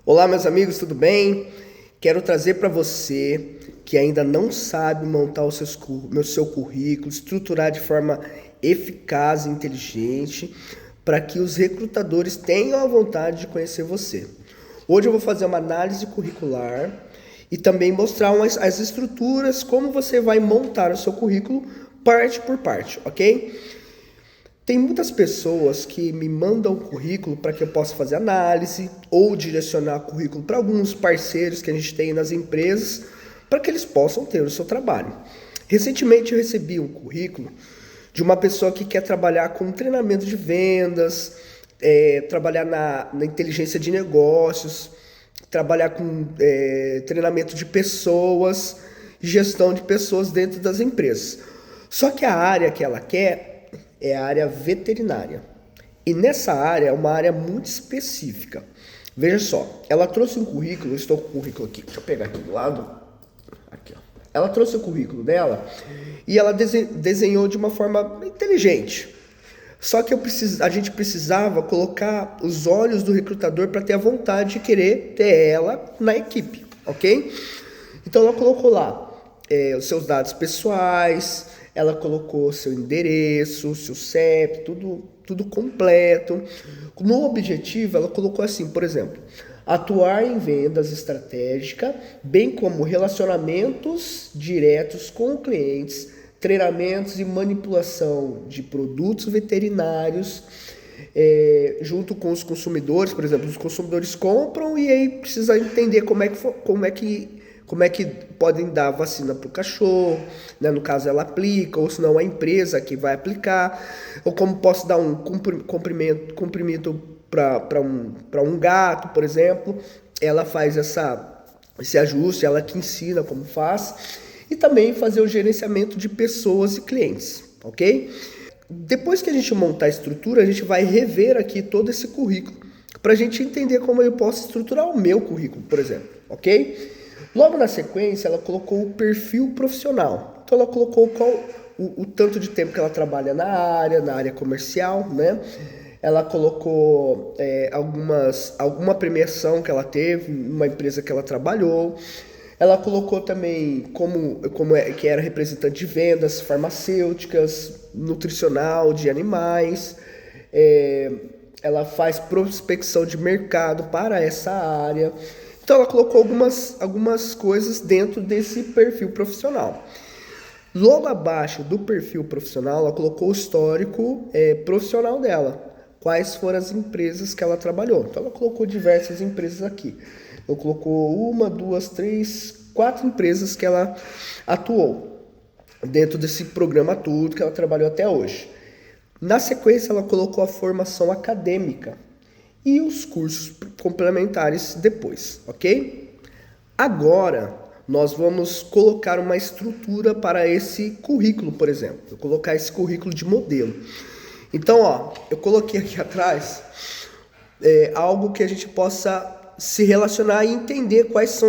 Olá, meus amigos, tudo bem? Quero trazer para você que ainda não sabe montar o seu currículo, estruturar de forma eficaz e inteligente para que os recrutadores tenham a vontade de conhecer você. Hoje eu vou fazer uma análise curricular e também mostrar as estruturas, como você vai montar o seu currículo parte por parte, ok? Tem muitas pessoas que me mandam currículo para que eu possa fazer análise ou direcionar currículo para alguns parceiros que a gente tem nas empresas para que eles possam ter o seu trabalho. Recentemente eu recebi um currículo de uma pessoa que quer trabalhar com treinamento de vendas, trabalhar na inteligência de negócios, trabalhar com treinamento de pessoas, gestão de pessoas dentro das empresas. Só que a área que ela quer é a área veterinária. E nessa área é uma área muito específica. Veja só, ela trouxe um currículo, eu estou com o currículo aqui, deixa eu pegar aqui do lado. Aqui, ó. Ela trouxe o currículo dela e ela desenhou de uma forma inteligente. Só que a gente precisava colocar os olhos do recrutador para ter a vontade de querer ter ela na equipe, ok? Então ela colocou lá os seus dados pessoais, ela colocou seu endereço, seu CEP, tudo completo. No objetivo, ela colocou assim, por exemplo, atuar em vendas estratégicas, bem como relacionamentos diretos com clientes, treinamentos e manipulação de produtos veterinários, junto com os consumidores. Por exemplo, os consumidores compram e aí precisa entender como é que podem dar vacina para o cachorro, né? No caso ela aplica, ou se não a empresa que vai aplicar, ou como posso dar um comprimido para um gato, por exemplo. Ela faz esse ajuste, ela que ensina como faz, e também fazer o gerenciamento de pessoas e clientes, ok? Depois que a gente montar a estrutura, a gente vai rever aqui todo esse currículo, para a gente entender como eu posso estruturar o meu currículo, por exemplo, ok? Logo na sequência, ela colocou o perfil profissional. Então, ela colocou o tanto de tempo que ela trabalha na área comercial, né? Ela colocou alguma premiação que ela teve, uma empresa que ela trabalhou. Ela colocou também que era representante de vendas farmacêuticas, nutricional, de animais. Ela faz prospecção de mercado para essa área. Então ela colocou algumas coisas dentro desse perfil profissional. Logo abaixo do perfil profissional, ela colocou o histórico profissional dela. Quais foram as empresas que ela trabalhou. Então ela colocou diversas empresas aqui. Ela colocou 1, 2, 3, 4 empresas que ela atuou dentro desse programa tudo que ela trabalhou até hoje. Na sequência, ela colocou a formação acadêmica e os cursos complementares depois, ok? Agora, nós vamos colocar uma estrutura para esse currículo, por exemplo. Eu colocar esse currículo de modelo. Então, ó, eu coloquei aqui atrás algo que a gente possa se relacionar e entender quais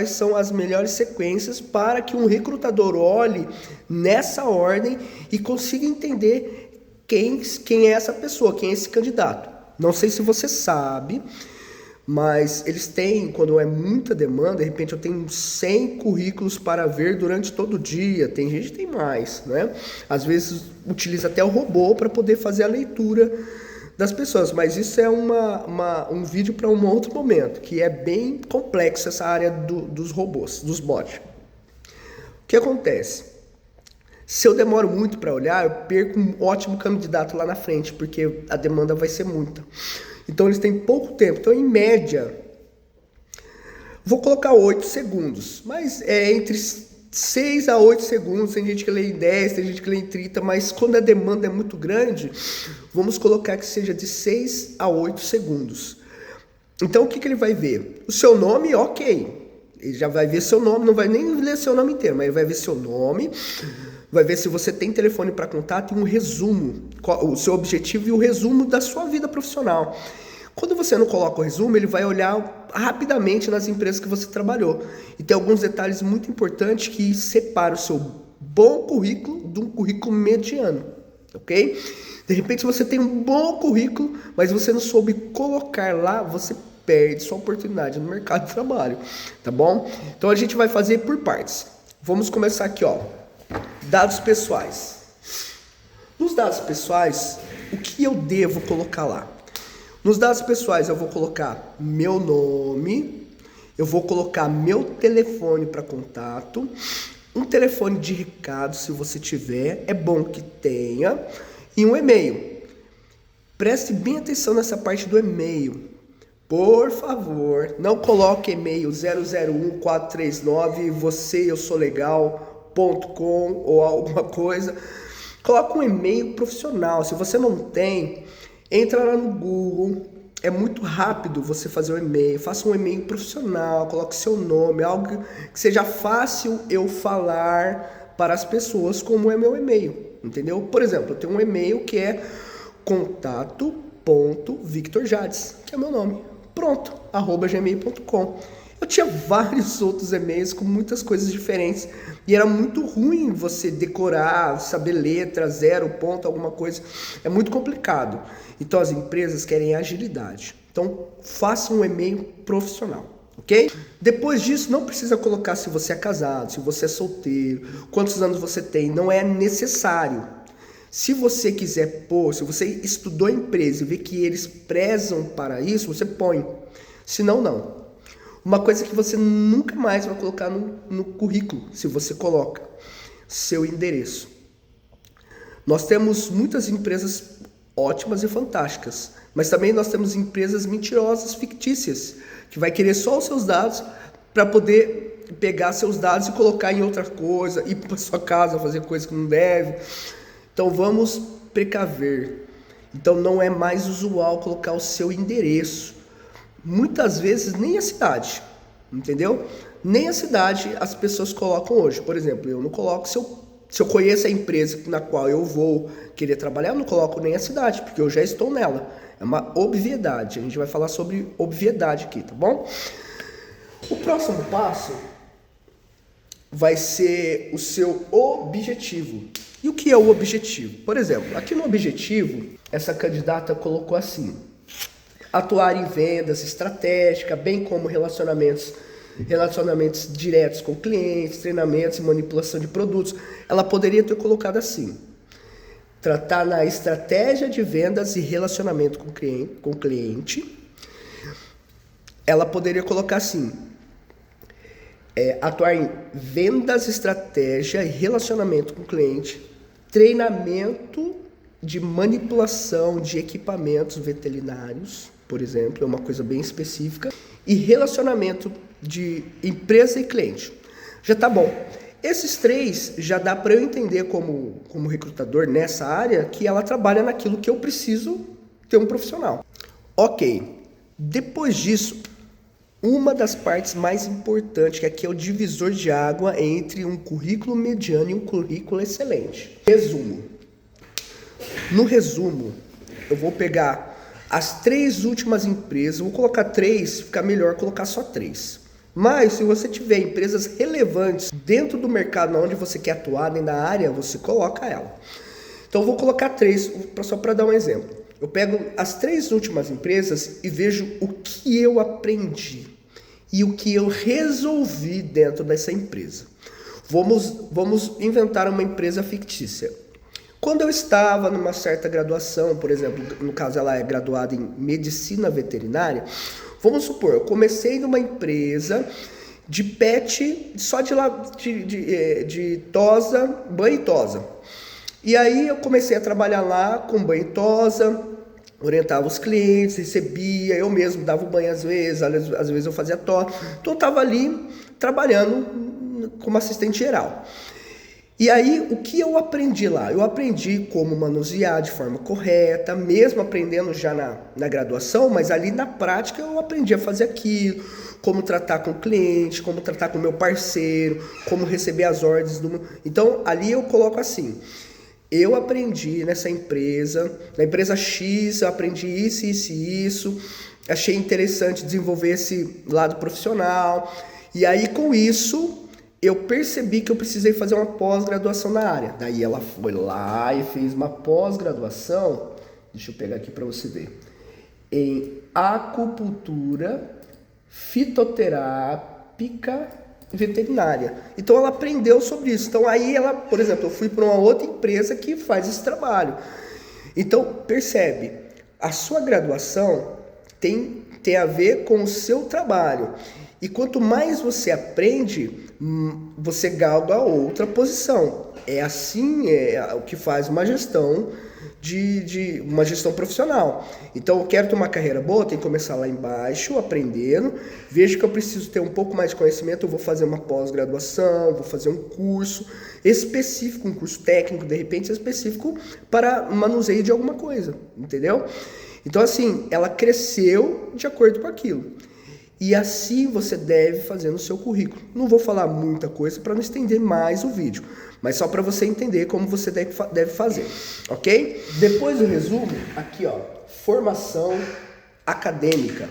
são as melhores sequências para que um recrutador olhe nessa ordem e consiga entender quem é essa pessoa, quem é esse candidato. Não sei se você sabe, mas eles têm, quando é muita demanda, de repente eu tenho 100 currículos para ver durante todo o dia, tem gente que tem mais, né? Às vezes utiliza até o robô para poder fazer a leitura das pessoas, mas isso é um vídeo para um outro momento, que é bem complexo essa área dos robôs, dos bots. O que acontece? Se eu demoro muito para olhar, eu perco um ótimo candidato lá na frente, porque a demanda vai ser muita. Então eles têm pouco tempo. Então, em média, vou colocar 8 segundos, mas é entre 6 a 8 segundos. Tem gente que lê em 10, tem gente que lê em 30, mas quando a demanda é muito grande, vamos colocar que seja de 6 a 8 segundos. Então, o que ele vai ver? O seu nome, ok. Ele já vai ver seu nome, não vai nem ler seu nome inteiro, mas ele vai ver seu nome, vai ver se você tem telefone para contato e um resumo, o seu objetivo e o resumo da sua vida profissional. Quando você não coloca o resumo, ele vai olhar rapidamente nas empresas que você trabalhou. E tem alguns detalhes muito importantes que separam o seu bom currículo de um currículo mediano, ok? De repente você tem um bom currículo, mas você não soube colocar lá, você perde sua oportunidade no mercado de trabalho, tá bom? Então a gente vai fazer por partes. Vamos começar aqui, ó. Dados pessoais. Nos dados pessoais, o que eu devo colocar lá? Nos dados pessoais eu vou colocar meu nome, eu vou colocar meu telefone para contato, um telefone de recado se você tiver, é bom que tenha, e um e-mail. Preste bem atenção nessa parte do e-mail. Por favor, não coloque e-mail 001439 você eu sou legal.com ou alguma coisa. Coloque um e-mail profissional. Se você não tem, entra lá no Google. É muito rápido você fazer um e-mail. Faça um e-mail profissional, coloque seu nome, algo que seja fácil eu falar para as pessoas como é meu e-mail, entendeu? Por exemplo, eu tenho um e-mail que é contato.victorjades, que é meu nome. Pronto, @gmail.com. Eu tinha vários outros e-mails com muitas coisas diferentes e era muito ruim você decorar, saber letra, zero, ponto, alguma coisa. É muito complicado. Então as empresas querem agilidade. Então faça um e-mail profissional, ok? Depois disso não precisa colocar se você é casado, se você é solteiro, quantos anos você tem, não é necessário. Se você quiser pôr, se você estudou a empresa e vê que eles prezam para isso, você põe. Se não, não. Uma coisa que você nunca mais vai colocar no currículo, se você coloca seu endereço. Nós temos muitas empresas ótimas e fantásticas, mas também nós temos empresas mentirosas, fictícias, que vai querer só os seus dados para poder pegar seus dados e colocar em outra coisa, ir para sua casa, fazer coisa que não deve. Então vamos precaver. Então não é mais usual colocar o seu endereço. Muitas vezes nem a cidade, entendeu? Nem a cidade as pessoas colocam hoje. Por exemplo, eu não coloco, se eu conheço a empresa na qual eu vou querer trabalhar, eu não coloco nem a cidade, porque eu já estou nela. É uma obviedade. A gente vai falar sobre obviedade aqui, tá bom? O próximo passo vai ser o seu objetivo. E o que é o objetivo? Por exemplo, aqui no objetivo, essa candidata colocou assim: atuar em vendas estratégica, bem como relacionamentos diretos com clientes, treinamentos e manipulação de produtos. Ela poderia ter colocado assim: tratar na estratégia de vendas e relacionamento com o cliente. Ela poderia colocar assim: atuar em vendas, estratégia e relacionamento com o cliente, treinamento de manipulação de equipamentos veterinários, por exemplo, é uma coisa bem específica, e relacionamento de empresa e cliente. Já tá bom. Esses três já dá para eu entender como recrutador nessa área que ela trabalha naquilo que eu preciso ter um profissional. Ok. Depois disso, uma das partes mais importantes, que aqui é o divisor de água entre um currículo mediano e um currículo excelente. Resumo. No resumo, eu vou pegar as 3 últimas empresas, vou colocar 3, fica melhor colocar só 3. Mas se você tiver empresas relevantes dentro do mercado onde você quer atuar, dentro da área, você coloca ela. Então eu vou colocar 3, só para dar um exemplo. Eu pego as 3 últimas empresas e vejo o que eu aprendi e o que eu resolvi dentro dessa empresa. Vamos inventar uma empresa fictícia. Quando eu estava numa certa graduação, por exemplo, no caso ela é graduada em medicina veterinária, vamos supor, eu comecei numa empresa de pet, só de tosa, banho e tosa. E aí eu comecei a trabalhar lá com banho e tosa, orientava os clientes, recebia, eu mesmo dava o banho às vezes eu fazia tosa. Então eu estava ali trabalhando como assistente geral. E aí, o que eu aprendi lá? Eu aprendi como manusear de forma correta, mesmo aprendendo já na graduação, mas ali na prática eu aprendi a fazer aquilo, como tratar com o cliente, como tratar com o meu parceiro, como receber as ordens do meu... Então, ali eu coloco assim: eu aprendi nessa empresa, na empresa X, eu aprendi isso, achei interessante desenvolver esse lado profissional, e aí com isso eu percebi que eu precisei fazer uma pós-graduação na área. Daí ela foi lá e fez uma pós-graduação. Deixa eu pegar aqui para você ver. em acupuntura fitoterápica veterinária. Então ela aprendeu sobre isso. Então aí ela, por exemplo, eu fui para uma outra empresa que faz esse trabalho. Então percebe, a sua graduação tem a ver com o seu trabalho. E quanto mais você aprende, você galga outra posição. É assim o que faz uma gestão uma gestão profissional. Então eu quero ter uma carreira boa, tem que começar lá embaixo, aprendendo. Vejo que eu preciso ter um pouco mais de conhecimento, eu vou fazer uma pós-graduação, vou fazer um curso específico, um curso técnico, de repente específico para manuseio de alguma coisa, entendeu? Então assim, ela cresceu de acordo com aquilo. E assim você deve fazer no seu currículo. Não vou falar muita coisa para não estender mais o vídeo, mas só para você entender como você deve fazer, ok? Depois do resumo, aqui ó, formação acadêmica.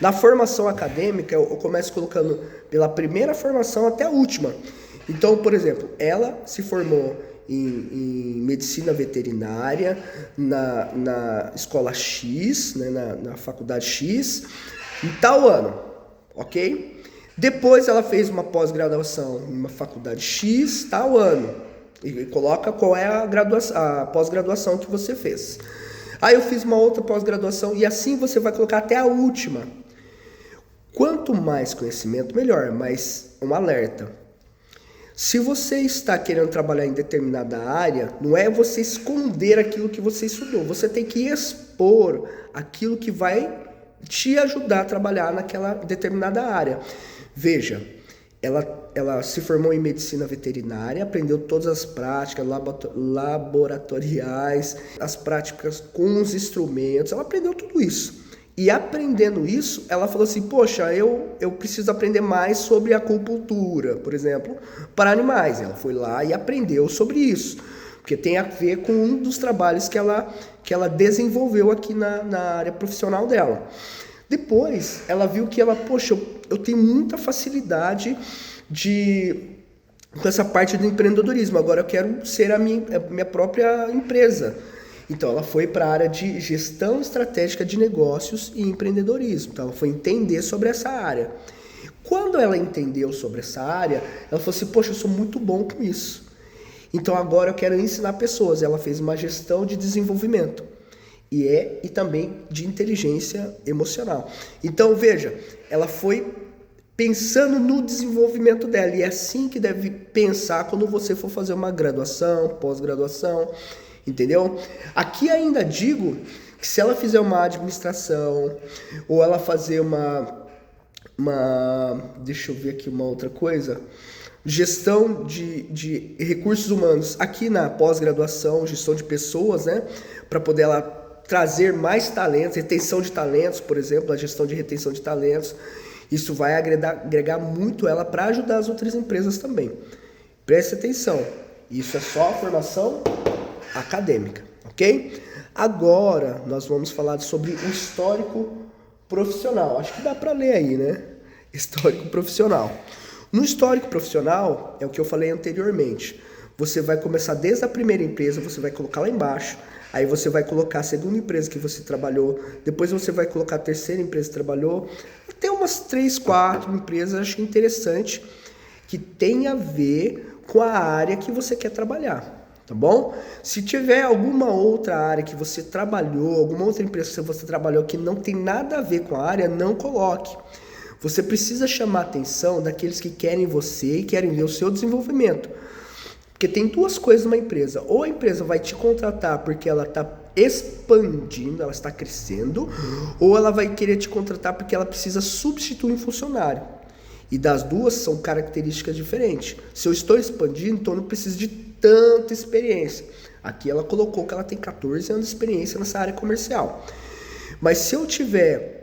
Na formação acadêmica, eu começo colocando pela primeira formação até a última. Então, por exemplo, ela se formou em medicina veterinária na escola X, né, na faculdade X, em tal ano, ok? Depois ela fez uma pós-graduação em uma faculdade X, tal ano. E coloca qual é a pós-graduação que você fez. Aí eu fiz uma outra pós-graduação e assim você vai colocar até a última. Quanto mais conhecimento, melhor, mas um alerta. Se você está querendo trabalhar em determinada área, não é você esconder aquilo que você estudou. Você tem que expor aquilo que vai te ajudar a trabalhar naquela determinada área. Veja, ela se formou em medicina veterinária, aprendeu todas as práticas laboratoriais, as práticas com os instrumentos, ela aprendeu tudo isso. E aprendendo isso, ela falou assim, poxa, eu preciso aprender mais sobre acupuntura, por exemplo, para animais. Ela foi lá e aprendeu sobre isso, porque tem a ver com um dos trabalhos que ela desenvolveu aqui na área profissional dela. Depois, ela viu que poxa, eu tenho muita facilidade com essa parte do empreendedorismo, agora eu quero ser a minha própria empresa. Então, ela foi para a área de gestão estratégica de negócios e empreendedorismo. Então, ela foi entender sobre essa área. Quando ela entendeu sobre essa área, ela falou assim, poxa, eu sou muito bom com isso. Então, agora eu quero ensinar pessoas. Ela fez uma gestão de desenvolvimento e também de inteligência emocional. Então, veja, ela foi pensando no desenvolvimento dela. E é assim que deve pensar quando você for fazer uma graduação, pós-graduação, entendeu? Aqui ainda digo que se ela fizer uma administração ou ela fazer deixa eu ver aqui uma outra coisa, gestão de recursos humanos, aqui na pós-graduação, gestão de pessoas, né, para poder ela trazer mais talentos, retenção de talentos, por exemplo, a gestão de retenção de talentos, isso vai agregar muito ela para ajudar as outras empresas também. Preste atenção, isso é só a formação acadêmica, ok? Agora nós vamos falar sobre o histórico profissional. Acho que dá para ler aí, né? Histórico profissional. No histórico profissional, é o que eu falei anteriormente. Você vai começar desde a primeira empresa, você vai colocar lá embaixo, aí você vai colocar a segunda empresa que você trabalhou, depois você vai colocar a terceira empresa que trabalhou, até umas 3, 4 empresas, acho interessante, que tem a ver com a área que você quer trabalhar. Tá bom? Se tiver alguma outra área que você trabalhou, alguma outra empresa que você trabalhou que não tem nada a ver com a área, não coloque. Você precisa chamar a atenção daqueles que querem você e querem ver o seu desenvolvimento. Porque tem duas coisas numa empresa. Ou a empresa vai te contratar porque ela está expandindo, ela está crescendo, ou ela vai querer te contratar porque ela precisa substituir um funcionário. E das duas são características diferentes. Se eu estou expandindo, então eu não preciso de tanta experiência. Aqui ela colocou que ela tem 14 anos de experiência nessa área comercial. Mas se eu tiver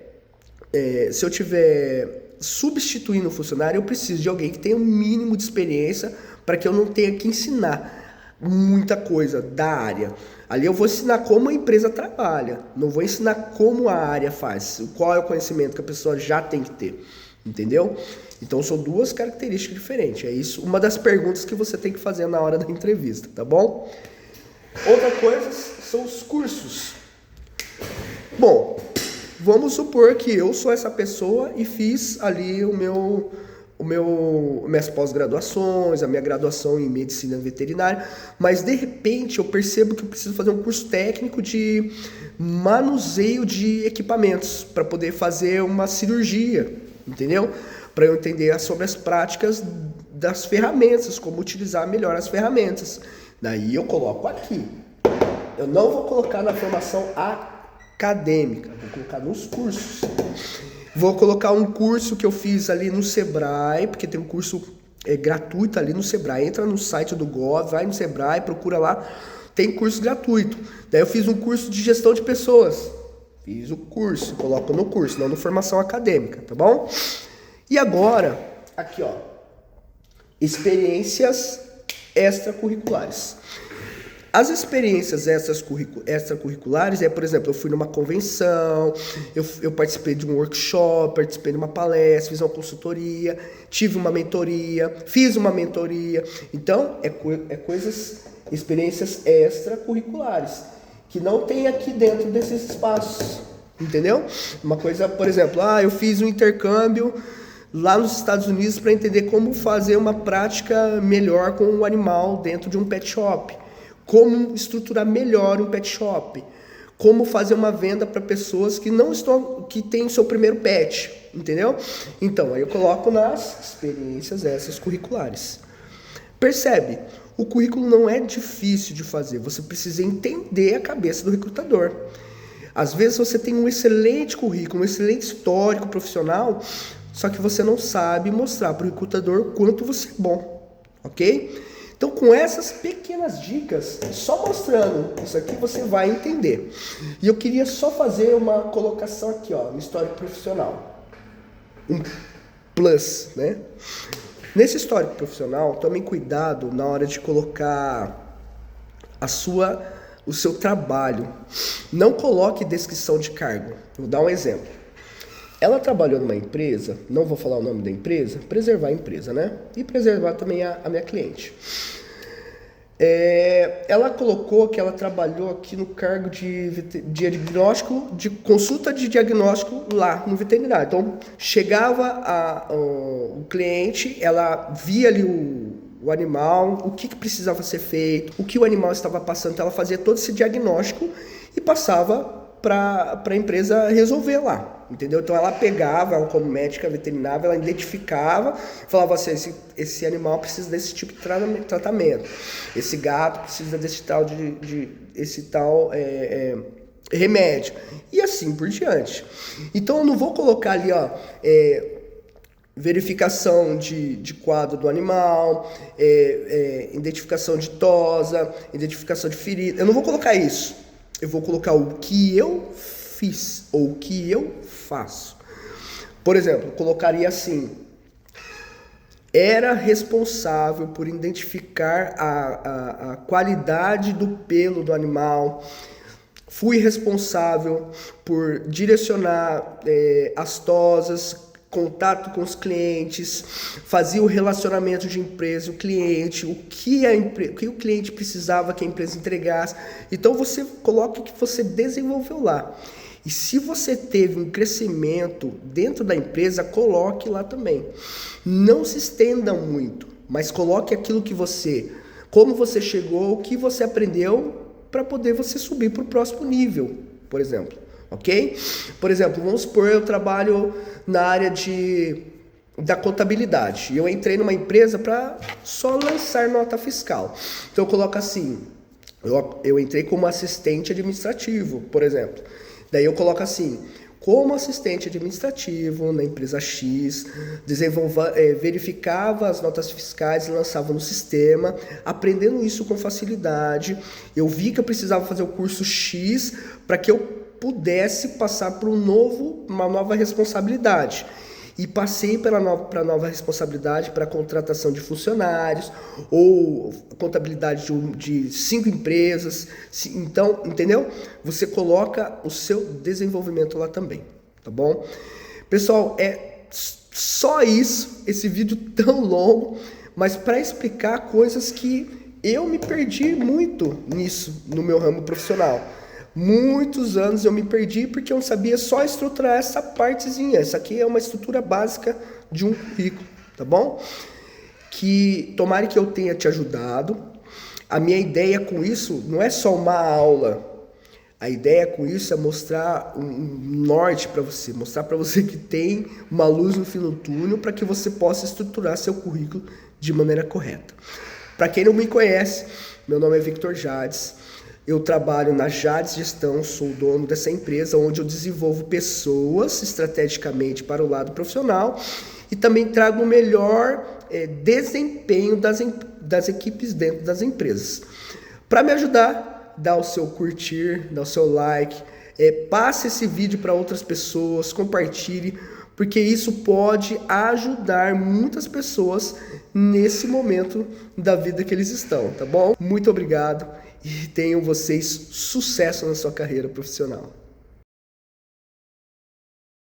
substituindo um funcionário, eu preciso de alguém que tenha um mínimo de experiência para que eu não tenha que ensinar muita coisa da área. Ali eu vou ensinar como a empresa trabalha, não vou ensinar como a área faz, qual é o conhecimento que a pessoa já tem que ter, entendeu? Então são duas características diferentes, é isso, uma das perguntas que você tem que fazer na hora da entrevista, tá bom? Outra coisa são os cursos. Bom, Vamos supor que eu sou essa pessoa e fiz ali minhas pós-graduações, a minha graduação em medicina veterinária, mas de repente eu percebo que eu preciso fazer um curso técnico de manuseio de equipamentos para poder fazer uma cirurgia, entendeu? Para eu entender sobre as práticas das ferramentas, como utilizar melhor as ferramentas. Daí eu coloco aqui. Eu não vou colocar na formação acadêmica, vou colocar nos cursos. Vou colocar um curso que eu fiz ali no Sebrae, porque tem um curso gratuito ali no Sebrae. Entra no site do Gov, vai no Sebrae, procura lá, tem curso gratuito. Daí eu fiz um curso de gestão de pessoas. Fiz o curso, coloco no curso, não na formação acadêmica, tá bom? E agora, aqui ó, experiências extracurriculares. As experiências extracurriculares por exemplo, eu fui numa convenção, eu participei de um workshop, participei de uma palestra, fiz uma consultoria, tive uma mentoria, fiz uma mentoria. Então, experiências extracurriculares, que não tem aqui dentro desses espaços, entendeu? Uma coisa, por exemplo, eu fiz um intercâmbio lá nos Estados Unidos para entender como fazer uma prática melhor com o animal dentro de um pet shop. Como estruturar melhor um pet shop, como fazer uma venda para pessoas que têm o seu primeiro pet, entendeu? Então, aí eu coloco nas experiências extracurriculares. Percebe? O currículo não é difícil de fazer, você precisa entender a cabeça do recrutador. Às vezes você tem um excelente currículo, um excelente histórico profissional, só que você não sabe mostrar para o recrutador quanto você é bom, ok? Então, com essas pequenas dicas, só mostrando isso aqui, você vai entender. E eu queria só fazer uma colocação aqui, ó, no histórico profissional. Um plus, né? Nesse histórico profissional, tomem cuidado na hora de colocar o seu trabalho. Não coloque descrição de cargo. Vou dar um exemplo. Ela trabalhou numa empresa, não vou falar o nome da empresa, preservar a empresa, né? E preservar também a minha cliente. Ela colocou que ela trabalhou aqui no cargo de diagnóstico, de consulta de diagnóstico lá no veterinário. Então, chegava o cliente, ela via ali o animal, o que precisava ser feito, o que o animal estava passando, então ela fazia todo esse diagnóstico e passava para a empresa resolver lá, entendeu? Então ela pegava, ela como médica veterinária, ela identificava, falava assim, esse animal precisa desse tipo de tratamento, esse gato precisa desse tal remédio, e assim por diante. Então eu não vou colocar ali, verificação de quadro do animal, identificação de tosa, identificação de ferida, eu não vou colocar isso. Eu vou colocar o que eu fiz ou o que eu faço. Por exemplo, eu colocaria assim: era responsável por identificar a qualidade do pelo do animal, fui responsável por direcionar as tosas, contato com os clientes, fazia o relacionamento de empresa, o cliente, o que o cliente precisava que a empresa entregasse. Então você coloca o que você desenvolveu lá. E se você teve um crescimento dentro da empresa, coloque lá também. Não se estenda muito, mas coloque aquilo que como você chegou, o que você aprendeu para poder você subir para o próximo nível, por exemplo. Ok? Por exemplo, vamos supor, eu trabalho na área da contabilidade e eu entrei numa empresa para só lançar nota fiscal. Então eu coloco assim, eu entrei como assistente administrativo, por exemplo. Daí eu coloco assim: como assistente administrativo na empresa X, verificava as notas fiscais e lançava no sistema, aprendendo isso com facilidade. Eu vi que eu precisava fazer o curso X para que eu pudesse passar para uma nova responsabilidade. E passei para a nova responsabilidade para a contratação de funcionários ou contabilidade de 5 empresas. Então, entendeu? Você coloca o seu desenvolvimento lá também, tá bom? Pessoal, é só isso, esse vídeo tão longo, mas para explicar coisas que eu me perdi muito nisso, no meu ramo profissional. Muitos anos eu me perdi porque eu não sabia só estruturar essa partezinha. Essa aqui é uma estrutura básica de um currículo, tá bom? Que tomara que eu tenha te ajudado. A minha ideia com isso não é só uma aula. A ideia com isso é mostrar um norte para você, mostrar para você que tem uma luz no fim do túnel para que você possa estruturar seu currículo de maneira correta. Para quem não me conhece, meu nome é Victor Jades. Eu trabalho na Jades Gestão, sou o dono dessa empresa onde eu desenvolvo pessoas estrategicamente para o lado profissional e também trago o melhor desempenho das equipes dentro das empresas. Para me ajudar, dá o seu curtir, dá o seu like, passe esse vídeo para outras pessoas, compartilhe, porque isso pode ajudar muitas pessoas nesse momento da vida que eles estão, tá bom? Muito obrigado e tenham vocês sucesso na sua carreira profissional.